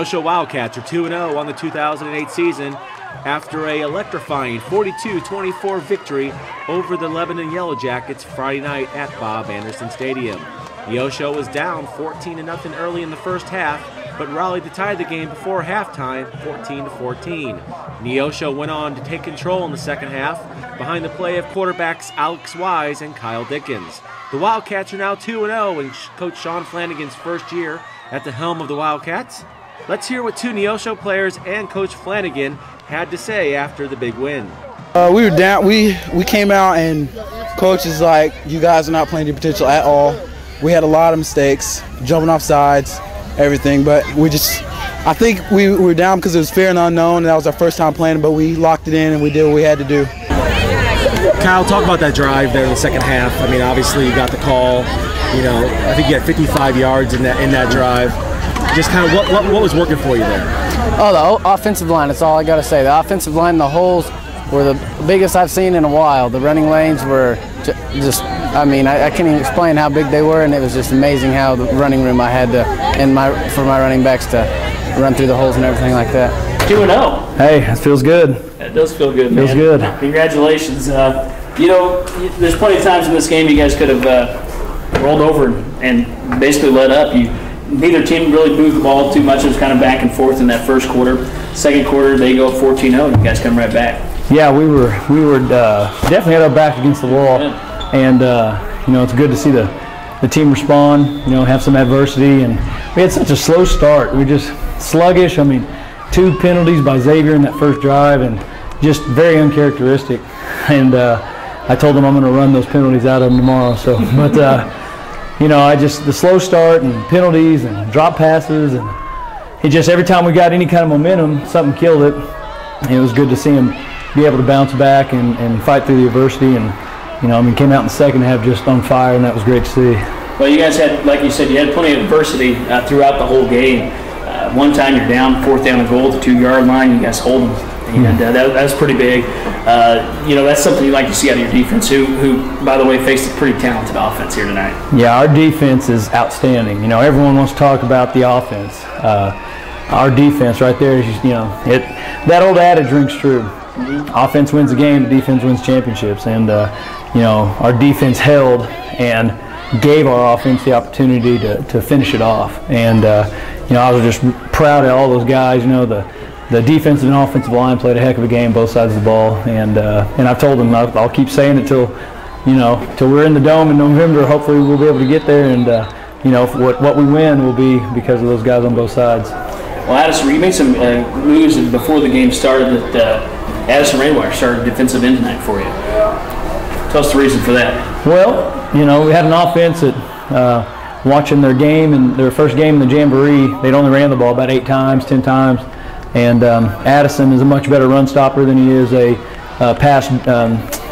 Neosho Wildcats are 2-0 on the 2008 season after a electrifying 42-24 victory over the Lebanon Yellow Jackets Friday night at Bob Anderson Stadium. Neosho was down 14-0 early in the first half, but rallied to tie the game before halftime, 14-14. Neosho went on to take control in the second half behind the play of quarterbacks Alex Wise and Kyle Dickens. The Wildcats are now 2-0 in Coach Sean Flanagan's first year at the helm of the Wildcats. Let's hear what two Neosho players and Coach Flanagan had to say after the big win. We were down. We came out and Coach is like, "You guys are not playing to your potential at all." We had a lot of mistakes, jumping off sides, everything. But I think we were down because it was fear and unknown. And that was our first time playing, but we locked it in and we did what we had to do. Kyle, talk about that drive there in the second half. I mean, obviously you got the call. You know, I think you had 55 yards in that drive. Just kind of what was working for you there? Oh, the offensive line. That's all I got to say. The offensive line, the holes were the biggest I've seen in a while. The running lanes were just, I mean, I can't even explain how big they were, and it was just amazing how the running room I had for my running backs to run through the holes and everything like that. 2-0. Hey, it feels good. It does feel good, man. Feels good. Congratulations. You know, there's plenty of times in this game you guys could have rolled over and basically let up. Neither team really moved the ball too much. It was kind of back and forth in that first quarter. Second quarter, they go up 14-0, and you guys come right back. Yeah, we were definitely had our back against the wall, and you know, it's good to see the team respond. You know, have some adversity, and we had such a slow start. We were just sluggish. I mean, 2 penalties by Xavier in that first drive, and just very uncharacteristic. And I told them I'm going to run those penalties out of them tomorrow. So, but you know, the slow start and penalties and drop passes, and it just every time we got any kind of momentum, something killed it. And it was good to see him be able to bounce back and fight through the adversity. And you know, I mean, came out in the second half just on fire, and that was great to see. Well, you guys had, like you said, you had plenty of adversity throughout the whole game. One time you're down, 4th down and goal at the 2-yard line, you guys hold them. And that's pretty big. You know, that's something you like to see out of your defense, who, by the way, faced a pretty talented offense here tonight. Yeah, our defense is outstanding. You know, everyone wants to talk about the offense. Our defense right there is, you know, that old adage rings true. Offense wins the game, defense wins championships. And, you know, our defense held and gave our offense the opportunity to finish it off. And, you know, I was just proud of all those guys. You know, the defensive and offensive line played a heck of a game, both sides of the ball. And I've told them I'll keep saying it till we're in the Dome in November. Hopefully we'll be able to get there. And, you know, what we win will be because of those guys on both sides. Well, Addison, you made some moves before the game started that Addison Rainwater started defensive end tonight for you. Tell us the reason for that. Well, you know, we had an offense that watching their game and their first game in the Jamboree, they'd only ran the ball about 8 times, 10 times. And Addison is a much better run stopper than he is a pass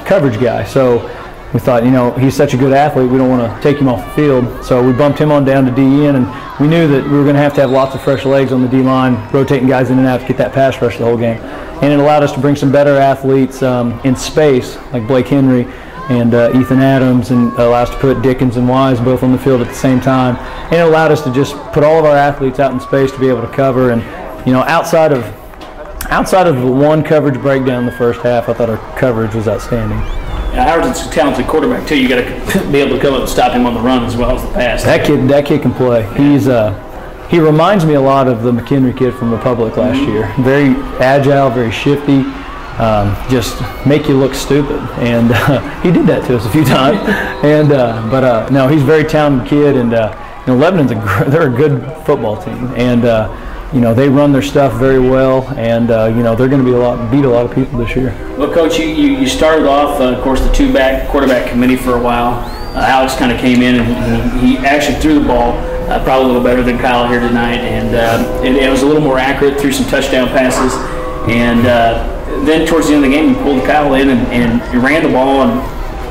coverage guy. So we thought, you know, he's such a good athlete, we don't want to take him off the field. So we bumped him on down to DN, and we knew that we were going to have lots of fresh legs on the D-line, rotating guys in and out to get that pass rush the whole game. And it allowed us to bring some better athletes in space, like Blake Henry and Ethan Adams, and allowed us to put Dickens and Wise both on the field at the same time. And it allowed us to just put all of our athletes out in space to be able to cover. And you know, outside of the one coverage breakdown in the first half, I thought our coverage was outstanding. Yeah, Howard's a talented quarterback too. You got to be able to come up and stop him on the run as well as the pass. That kid can play. He reminds me a lot of the McHenry kid from Republic last year. Very agile, very shifty. Just make you look stupid, and he did that to us a few times. And no, he's a very talented kid, and you know, Lebanon's they're a good football team, and you know, they run their stuff very well, and you know, they're going to beat a lot of people this year. Well, Coach, you started off, of course, the 2-back quarterback committee for a while. Alex kind of came in and he actually threw the ball probably a little better than Kyle here tonight, and it was a little more accurate, threw some touchdown passes, and then towards the end of the game, you pulled Kyle in and you ran the ball, and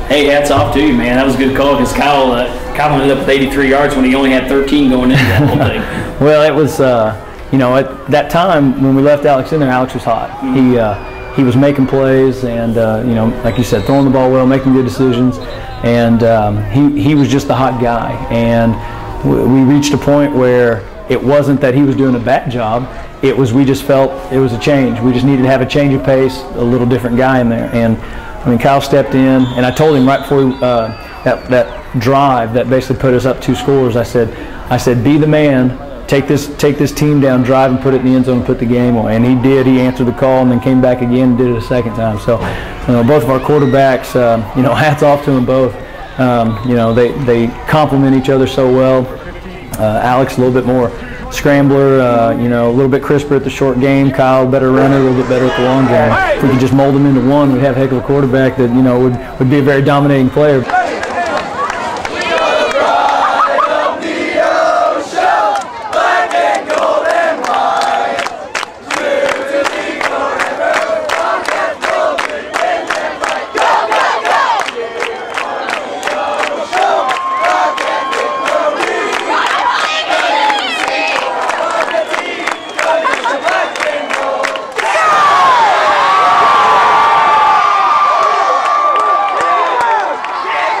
hey, hats off to you, man. That was a good call because Kyle ended up with 83 yards when he only had 13 going into that whole thing. Well, it was, you know, at that time when we left Alex in there, Alex was hot. He was making plays and, you know, like you said, throwing the ball well, making good decisions. And he was just the hot guy. And we reached a point where it wasn't that he was doing a bad job. It was we just felt it was a change. We just needed to have a change of pace, a little different guy in there. And I mean, Kyle stepped in, and I told him right before that drive that basically put us up 2 scores. I said, be the man. Take this team down, drive and put it in the end zone and put the game away. And he did. He answered the call and then came back again and did it a second time. So, both of our quarterbacks, hats off to them both. They complement each other so well. Alex a little bit more scrambler, a little bit crisper at the short game. Kyle better runner, a little bit better at the long game. If we could just mold them into one, we'd have a heck of a quarterback that would be a very dominating player.